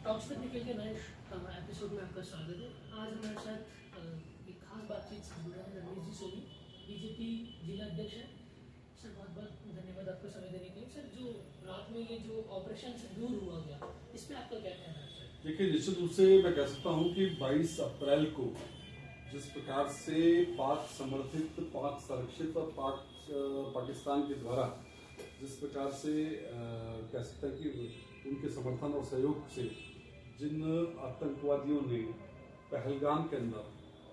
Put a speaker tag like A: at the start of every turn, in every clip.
A: Talks with Nikhil के नए episode में आपका स्वागत है। आज हमारे साथ एक खास बातचीत से जुड़ा है रमेश जी सोनी, बीजेपी जिला अध्यक्ष है। सर बहुत बहुत धन्यवाद आपको समय देने के लिए। सर जो रात में ये जो ऑपरेशन सिंदूर हुआ गया, इस पर आपका क्या कहना है सर?
B: देखिए, निश्चित रूप से मैं कह सकता हूँ कि 22 अप्रैल को जिस प्रकार से पाक समर्थित, पाक संरक्षित और पाकिस्तान के द्वारा जिस प्रकार से कह सकते हैं कि उनके समर्थन और सहयोग से जिन आतंकवादियों ने पहलगाम के अंदर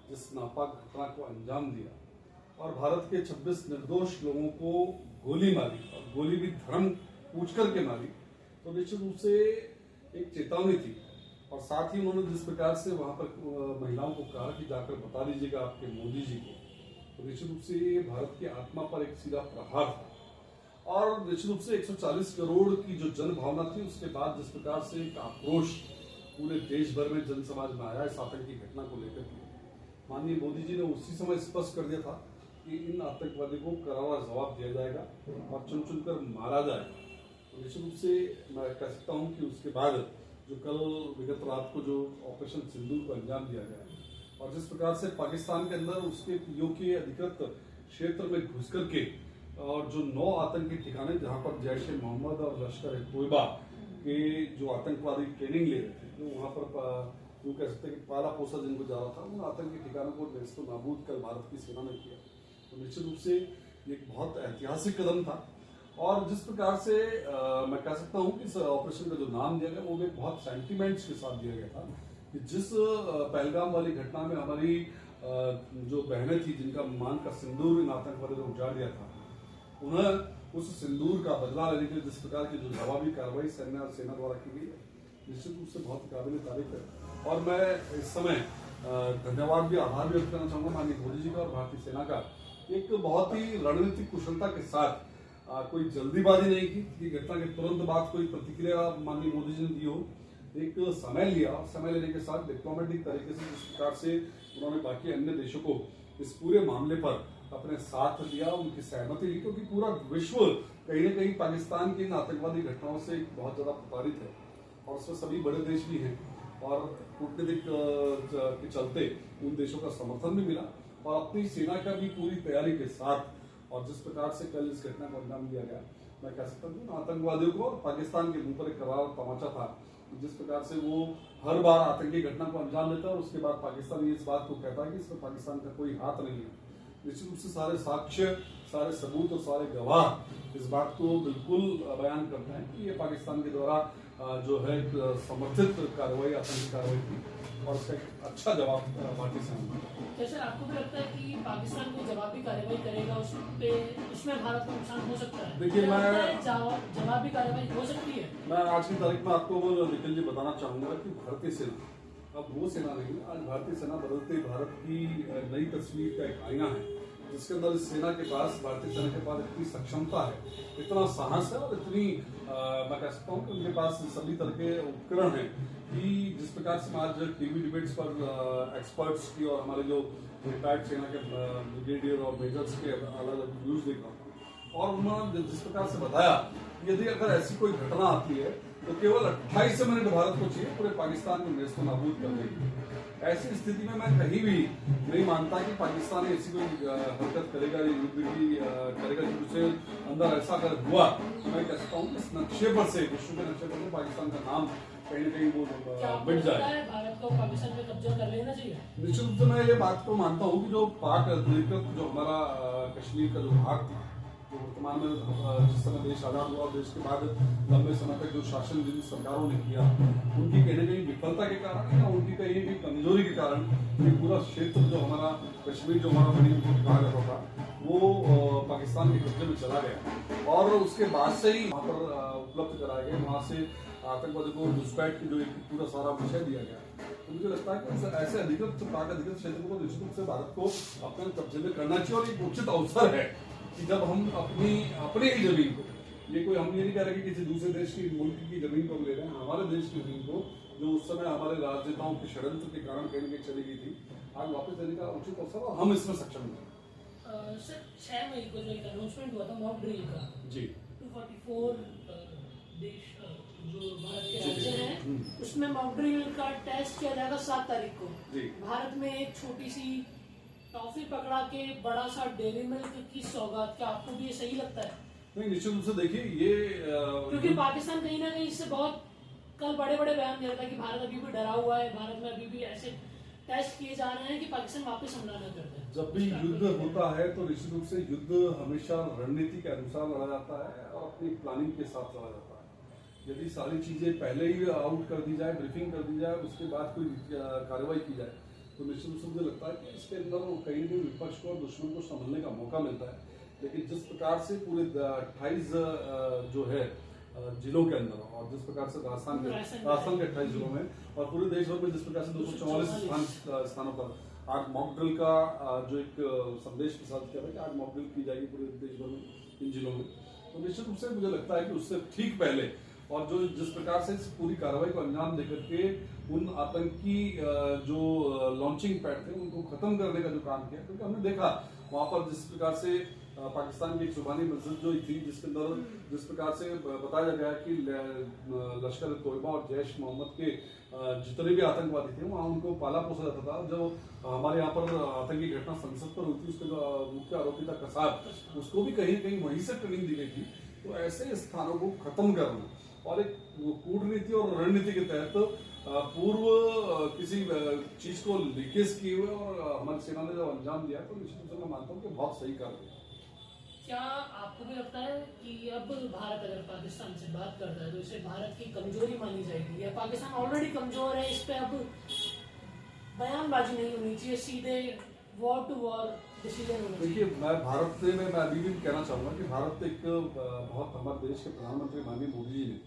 B: जिस नापाक घटना को अंजाम दिया और भारत के 26 निर्दोष लोगों को गोली मारी और गोली भी धर्म पूछ करके मारी, तो निश्चित रूप से एक चेतावनी थी। और साथ ही उन्होंने जिस प्रकार से वहां पर महिलाओं को कहा कि जाकर बता दीजिएगा आपके मोदी जी को, तो निश्चित रूप से ये भारत की आत्मा पर एक सीधा प्रहार था। और निश्चित रूप से 140 करोड़ की जो जन भावना थी, उसके बाद जिस प्रकार से एक आक्रोश पूरे देश भर में जन समाज में आया इस आतंकी घटना को लेकर के, माननीय मोदी जी ने उसी समय स्पष्ट कर दिया था कि इन आतंकवादियों को करारा जवाब दिया जाएगा और चुन चुन कर मारा जाएगा। तो निश्चित रूप से मैं कह सकता हूँ कि उसके बाद जो कल विगत रात को जो ऑपरेशन सिंदूर को अंजाम दिया गया और जिस प्रकार से पाकिस्तान के अंदर उसके पीओ के अधिकृत क्षेत्र में घुस करके और जो 9 आतंकी ठिकाने जहां पर जैश ए मोहम्मद और लश्कर ए तोयबा के जो आतंकवादी ट्रेनिंग ले रहे थे, जो वहां पर जो कह सकते हैं कि पाला पोसा जिनको जा रहा था, उन आतंकी ठिकानों को नेस्तो नाबूद कर भारत की सेना ने किया। तो निश्चित रूप से एक बहुत ऐतिहासिक कदम था। और जिस प्रकार से मैं कह सकता हूँ कि इस ऑपरेशन का जो नाम दिया गया वो भी बहुत सेंटिमेंट्स के साथ दिया गया था कि जिस पहलगाम वाली घटना में हमारी जो बहनें थी जिनका मान का सिंदूर इन आतंकवादियों ने उजाड़ दिया था, उन्हें उस सिंदूर का बदला लेने के लिए जिस प्रकार की जो जवाबी कार्रवाई सैन्य और सेना द्वारा की गई है, निश्चित रूप से बहुत काबिल तारीफ है। और मैं इस समय धन्यवाद भी, आभार भी व्यक्त करना चाहूंगा माननीय मोदी जी का और भारतीय सेना का। एक बहुत ही रणनीतिक कुशलता के साथ कोई जल्दीबाजी नहीं की कि घटना के तुरंत बाद कोई प्रतिक्रिया माननीय मोदी जी ने दी हो। एक समय लिया, समय लेने के साथ डिप्लोमेटिक तरीके से जिस प्रकार से उन्होंने बाकी अन्य देशों को इस पूरे मामले पर अपने साथ लिया, उनकी सहमति ली, क्योंकि पूरा विश्व कहीं न कहीं पाकिस्तान की इन आतंकवादी घटनाओं से बहुत ज्यादा प्रताड़ित है और उसमें सभी बड़े देश भी हैं और कूटनीतिक के चलते उन देशों का समर्थन भी मिला और अपनी सेना का भी पूरी तैयारी के साथ। और जिस प्रकार से कल इस घटना को अंजाम दिया गया, मैं कह सकता हूँ आतंकवादियों को और पाकिस्तान के मुंह पर एक करारा तमाचा था। जिस प्रकार से वो हर बार आतंकी घटना को अंजाम देता है और उसके बाद पाकिस्तान इस बात को कहता है कि इसमें पाकिस्तान का कोई हाथ नहीं है। निश्चित रूप से सारे साक्ष्य, सारे सबूत और सारे गवाह इस बात को बिल्कुल बयान करते हैं कि ये पाकिस्तान के द्वारा जो है समर्थित कार्रवाई, आतंकी कार्रवाई थी और उसका एक अच्छा जवाब भारतीय सेना ने।
A: क्या सर आपको भी लगता है कि पाकिस्तान कोई जवाबी कार्रवाई करेगा, उसमें भारत को नुकसान हो सकता है?
B: देखिए, मैं
A: जवाबी कार्रवाई हो सकती है।
B: मैं आज की तारीख में आपको निखिल जी बताना चाहूंगा कि भारतीय सेना अब वो सेना नहीं, आज भारतीय सेना बदलते भारत की नई तस्वीर का एक आईना है, जिसके अंदर इस सेना के पास, भारतीय सेना के पास इतनी सक्षमता है, इतना साहस है और इतनी मैं कह सकता हूँ कि उनके पास सभी तरह के उपकरण हैं कि जिस प्रकार से मैं आज टीवी डिबेट्स पर एक्सपर्ट्स की और हमारे जो रिटायर्ड सेना के ब्रिगेडियर और मेजर्स के अलग अलग व्यूज देख रहा हूँ और उन्होंने जिस प्रकार से बताया यदि अगर ऐसी कोई घटना आती है तो केवल 28 मिनट भारत को चाहिए पूरे पाकिस्तान को नेस्तो नाबूद कर देगी। ऐसी स्थिति में मैं कहीं भी नहीं मानता कि पाकिस्तान ऐसी कोई हरकत करेगा, युद्ध की करेगा जिससे अंदर ऐसा अगर हुआ तो मैं कह सकता हूँ इस नक्शे पर से, विश्व के नक्शे पर से पाकिस्तान का नाम कहीं न कहीं वो मिट जाए।
A: भारत को पाकिस्तान पे कब्जा कर लेना चाहिए।
B: निश्चित रूप से मैं ये बात को मानता हूँ कि जो पाक अधिकृत जो हमारा कश्मीर का जो भाग था, जो वर्तमान में जिस समय देश आजाद हुआ और देश के बाद लंबे समय तक जो शासन जिन सरकारों ने किया, उनकी कहीं न कहीं विफलता के कारण या उनकी कहीं भी कमजोरी के कारण ये पूरा क्षेत्र जो हमारा कश्मीर, जो हमारा बड़ी कहा जाता था, वो पाकिस्तान के कब्जे में चला गया और उसके बाद से ही वहाँ पर उपलब्ध कराए गए, वहाँ से आतंकवादी को घुसपैठ की जो एक पूरा सारा विषय दिया गया। तो मुझे लगता है कि ऐसे अधिकृत पाक अधिकृत क्षेत्र को निश्चित रूप से भारत को अपने कब्जे में करना चाहिए और एक उचित अवसर है कि जब हम अपनी ही जमीन को, ये कोई हम ये नहीं कह रहे कि किसी दूसरे देश की मुल्क की जमीन को ले रहे हैं, हमारे देश की जमीन को जो उस समय हमारे राजनेताओं के षड्यंत्र के कारण कहीं न कहीं चली गई थी, आज वापस देने का उचित अवसर और हम इसमें सक्षम हैं।
A: सर 6 मई को जो एक अनाउंसमेंट हुआ था मॉक ड्रिल का
B: जी,
A: 244 देश जो भारत के राज्य हैं उसमें उसमें मॉक ड्रिल का टेस्ट किया जाएगा 7 तारीख को।
B: जी।
A: भारत में एक छोटी सी टॉफी पकड़ा के बड़ा सा डेयरी मिल्क की सौगात, क्या आपको भी ये सही लगता है?
B: नहीं, निश्चित रूप से देखिए ये
A: क्योंकि पाकिस्तान कहीं ना कहीं इससे बहुत कल बड़े बड़े बयान दे रहा था कि भारत अभी भी डरा हुआ है, भारत में अभी भी ऐसे टेस्ट किए जा रहे हैं कि पाकिस्तान वापस हमला न कर दे।
B: जब भी युद्ध होता है तो निश्चित रूप से युद्ध हमेशा रणनीति के अनुसार लड़ा जाता है और अपनी प्लानिंग के साथ लड़ा जाता है। यदि सारी चीजें पहले ही आउट कर दी जाए, ब्रीफिंग कर दी जाए, उसके बाद कोई कार्रवाई की जाए, तो निश्चित रूप से मुझे लगता है कि इसके अंदर कहीं भी विपक्ष को और दुश्मन को संभलने का मौका मिलता है। लेकिन जिस प्रकार से पूरे 28 जो है जिलों के अंदर, और जिस प्रकार से राजस्थान के 28 जिलों में और पूरे देश भर में जिस प्रकार से 244 स्थानों पर आज मॉक ड्रिल का जो एक संदेश प्रसारित किया था कि आज मॉक ड्रिल की जाएगी पूरे देश भर में इन जिलों में, तो निश्चित रूप से मुझे लगता है कि उससे ठीक पहले और जो जिस प्रकार से पूरी कार्रवाई को अंजाम देकर के उन आतंकी जो लॉन्चिंग पैड थे उनको खत्म करने का जो काम किया, क्योंकि हमने देखा वहां पर जिस प्रकार से पाकिस्तान की एक सुबहानी मस्जिद जो थी जिसके अंदर जिस प्रकार से बताया गया कि लश्कर तोयबा और जैश मोहम्मद के जितने भी आतंकवादी थे वहाँ उनको पाला पोसा जाता था। जो हमारे यहाँ पर आतंकी घटना संसद पर हुई थी उसके जो मुख्य आरोपी था कसाब, उसको भी कहीं कहीं वहीं से ट्रेनिंग दी गई थी। तो ऐसे स्थानों को खत्म करना और एक कूटनीति और रणनीति के तहत पूर्व किसी चीज को लीकेज किए हुए और हमारी सेना ने जब अंजाम दिया तो निश्चित रूप से मैं मानता हूँ कि बहुत सही कार्य।
A: क्या आपको भी लगता है कि अब भारत अगर पाकिस्तान से बात करता है तो इसे भारत की कमजोरी मानी जाएगी, या पाकिस्तान ऑलरेडी कमजोर है, इस पे अब बयानबाजी नहीं होनी चाहिए, सीधे वॉर टू वॉर डिसीजन होना चाहिए?
B: देखिए, मैं अभी भी कहना चाहूंगा कि भारत एक बहुत हमारे देश के प्रधानमंत्री माननीय मोदी जी ने,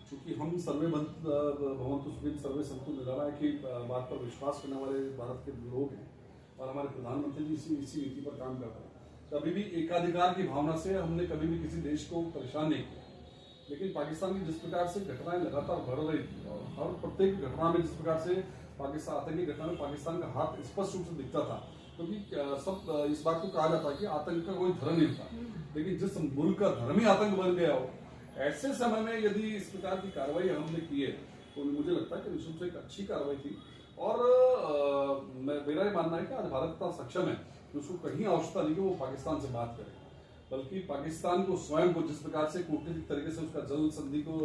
B: क्योंकि हम सर्वे भवन्तु सुखिनः सर्वे सन्तु निर्णायक की बात पर विश्वास करने वाले भारत के लोग हैं और हमारे प्रधानमंत्री जी इसी नीति पर काम कर रहे हैं। कभी भी एकाधिकार की भावना से हमने कभी भी किसी देश को परेशान नहीं किया, लेकिन पाकिस्तान की जिस प्रकार से घटनाएं लगातार बढ़ रही थी और हर प्रत्येक घटना में जिस प्रकार से पाकिस्तान आतंकी घटना में पाकिस्तान का हाथ स्पष्ट रूप से दिखता था, क्योंकि सब इस बात को कहा जाता है कि आतंक का कोई धर्म नहीं था, लेकिन जिस मुल्क का धर्म ही आतंक बन गया हो, ऐसे समय में यदि इस प्रकार की कार्रवाई हमने की है तो मुझे लगता है कि निश्चित से एक अच्छी कार्रवाई थी। और मेरा ये मानना है कि आज भारत इतना सक्षम है कि उसको कहीं आवश्यकता नहीं कि वो पाकिस्तान से बात करे, बल्कि पाकिस्तान को स्वयं को जिस प्रकार से कूटनीतिक तरीके से उसका जल संधि को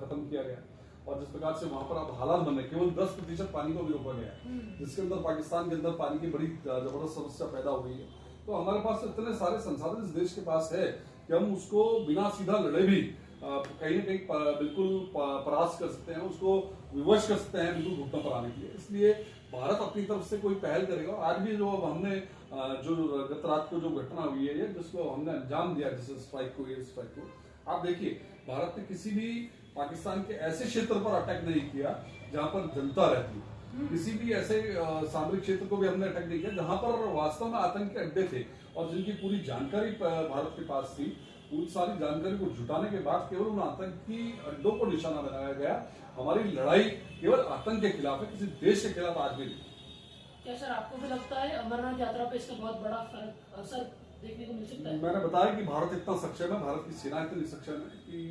B: खत्म किया गया और जिस प्रकार से वहां पर अब हालात बन रहे, केवल 10% पानी को भी रोका गया है, जिसके अंदर पाकिस्तान के अंदर पानी की बड़ी जबरदस्त समस्या पैदा हुई है। तो हमारे पास इतने सारे संसाधन इस देश के पास है कि हम उसको बिना सीधा लड़े भी कहीं ना कहीं बिल्कुल परास्त कर सकते हैं, उसको विवश कर सकते हैं बिल्कुल घुटनों पर आने के लिए। इसलिए भारत अपनी तरफ से कोई पहल करेगा। आज भी जो हमने जो गत रात को जो घटना हुई है जिसको हमने अंजाम दिया, जिस स्ट्राइक को आप देखिए, भारत ने किसी भी पाकिस्तान के ऐसे क्षेत्र पर अटैक नहीं किया जहां पर जनता रहती, किसी भी ऐसे सामरिक क्षेत्र को भी हमने अटैक नहीं किया जहां पर वास्तव में आतंक के अड्डे थे और जिनकी पूरी जानकारी भारत के पास थी। उन सारी जानकारी को जुटाने के बाद केवल उन आतंकी अड्डों को निशाना बनाया गया। हमारी लड़ाई केवल आतंक के खिलाफ है, किसी देश के खिलाफ आज भी नहीं।
A: क्या सर आपको भी लगता है अमरनाथ यात्रा पे इसका बहुत बड़ा असर देखने को मिल सकता है?
B: मैंने बताया कि भारत इतना सक्षम है, भारत की सेना इतनी सक्षम है कि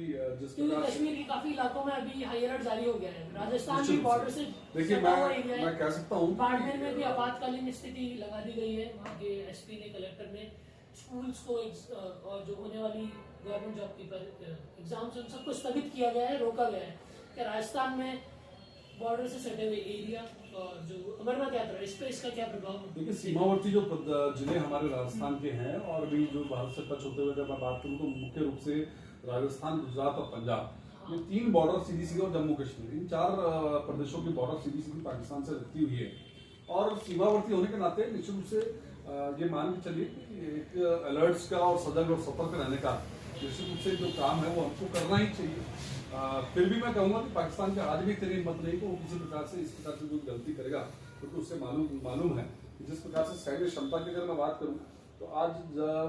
B: जिस प्रकार
A: कश्मीर के काफी इलाकों में अभी हाई अलर्ट जारी हो गया है, राजस्थान भी बॉर्डर से
B: देखिए मैं कह सकता हूँ
A: बाड़मेर में भी आपातकालीन स्थिति लगा दी गई है। वहाँ के एसपी ने, कलेक्टर ने स्कूल्स को और जो होने वाली गवर्नमेंट जॉब की एग्जाम्स उन सबको स्थगित किया गया है, रोका गया है। क्या राजस्थान में बॉर्डर से सटे हुए एरिया और जो अमरनाथ यात्रा इस पे इसका क्या प्रभाव?
B: देखिए, सीमावर्ती जो जिले हमारे राजस्थान के हैं और भी जो भारत से टच होते हुए जब मैं बात करूँ तो मुख्य रूप से राजस्थान, गुजरात और पंजाब, ये 3 बॉर्डर सीधी और जम्मू कश्मीर, इन 4 प्रदेशों की बॉर्डर सीधी पाकिस्तान से लगती हुई है। और सीमावर्ती होने के नाते निश्चित रूप से ये मान के चलिए कि एक अलर्ट्स का और सजग और सतर्क रहने का निश्चित रूप से जो काम है वो हमको करना ही चाहिए। फिर भी मैं कहूंगा कि पाकिस्तान का आज भी इतनी हिम्मत नहीं कि वो किसी प्रकार से इस प्रकार से जो गलती करेगा, क्योंकि तो उससे मालूम है कि जिस प्रकार से सैन्य क्षमता की अगर मैं बात करूं तो आज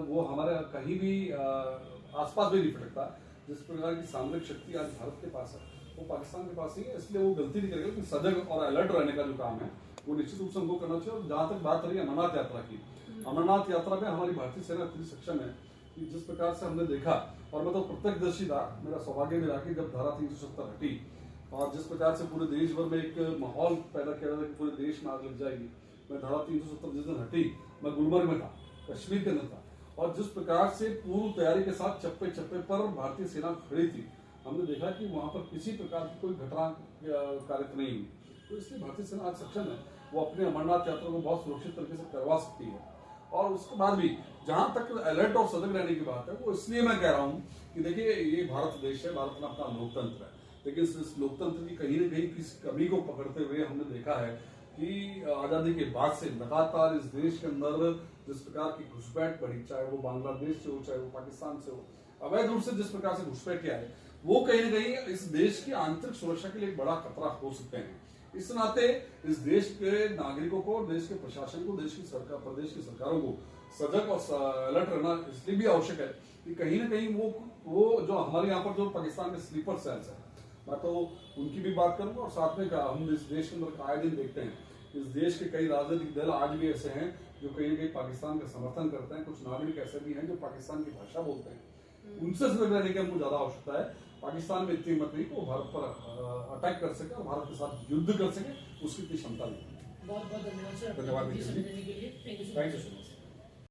B: वो हमारे कहीं भी आसपास भी नहीं फटकता। जिस प्रकार की सामरिक शक्ति आज भारत के पास है वो पाकिस्तान के पास नहीं है, इसलिए वो गलती नहीं करेगा। लेकिन सजग और अलर्ट रहने का जो काम है वो निश्चित रूप से हमको करना चाहिए। और जहां तक बात रही अमरनाथ यात्रा की, अमरनाथ यात्रा में हमारी भारतीय सेना इतनी सक्षम है कि जिस प्रकार से हमने देखा, और मैं तो प्रत्यक्षदर्शी था, मेरा सौभाग्य मिला कि जब धारा 370 हटी और जिस प्रकार से पूरे देश भर में एक माहौल पैदा किया था कि पूरे देश में आग लग जाएगी। मैं धारा 370 जिस दिन हटी, मैं गुलमर्ग में था, कश्मीर के अंदर था, और जिस प्रकार से पूर्व तैयारी के साथ चप्पे चप्पे पर भारतीय सेना खड़ी थी, हमने देखा कि वहां पर किसी प्रकार की कोई घटना कारित नहीं हुई। तो इसलिए भारतीय सेना आज सक्षम है, वो अपने अमरनाथ यात्रा को बहुत सुरक्षित तरीके से करवा सकती है। और उसके बाद भी जहां तक अलर्ट और सतर्क रहने की बात है, वो इसलिए मैं कह रहा हूं कि देखिए ये भारत देश है, भारत में अपना लोकतंत्र है, लेकिन इस लोकतंत्र की कहीं न कहीं किसी कमी को पकड़ते हुए हमने देखा है कि आजादी के बाद से लगातार इस देश के अंदर जिस प्रकार की घुसपैठ बढ़ी, चाहे वो बांग्लादेश से हो, चाहे वो पाकिस्तान से हो, अवैध रूप से जिस प्रकार से घुसपैठ किया है, वो कहीं न कहीं इस देश की आंतरिक सुरक्षा के लिए एक बड़ा खतरा हो सकते हैं। इस नाते इस देश के नागरिकों को, देश के प्रशासन को, देश की सरकार, प्रदेश की सरकारों को सजग और अलर्ट रहना इसलिए भी आवश्यक है कि कहीं न कहीं वो जो हमारे यहाँ पर जो पाकिस्तान के स्लीपर सेल्स है, मैं तो उनकी भी बात करूंगा। और साथ में हम इस देश के अंदर आए दिन देखते हैं, इस देश के कई राजनीतिक दल आज भी ऐसे हैं जो कहीं न कहीं पाकिस्तान का समर्थन करते हैं। कुछ नागरिक ऐसे भी हैं जो पाकिस्तान की भाषा बोलते हैं। उनसे सतर्क रहने की हमको ज्यादा आवश्यकता है। पाकिस्तान में इतनी हिम्मत नहीं कि वो भारत पर अटैक कर सके और भारत के साथ युद्ध कर सके, उसकी इतनी क्षमता नहीं।
A: बहुत बहुत धन्यवाद सर,
B: धन्यवाद
A: अपने समय देने के लिए। Thank you so much.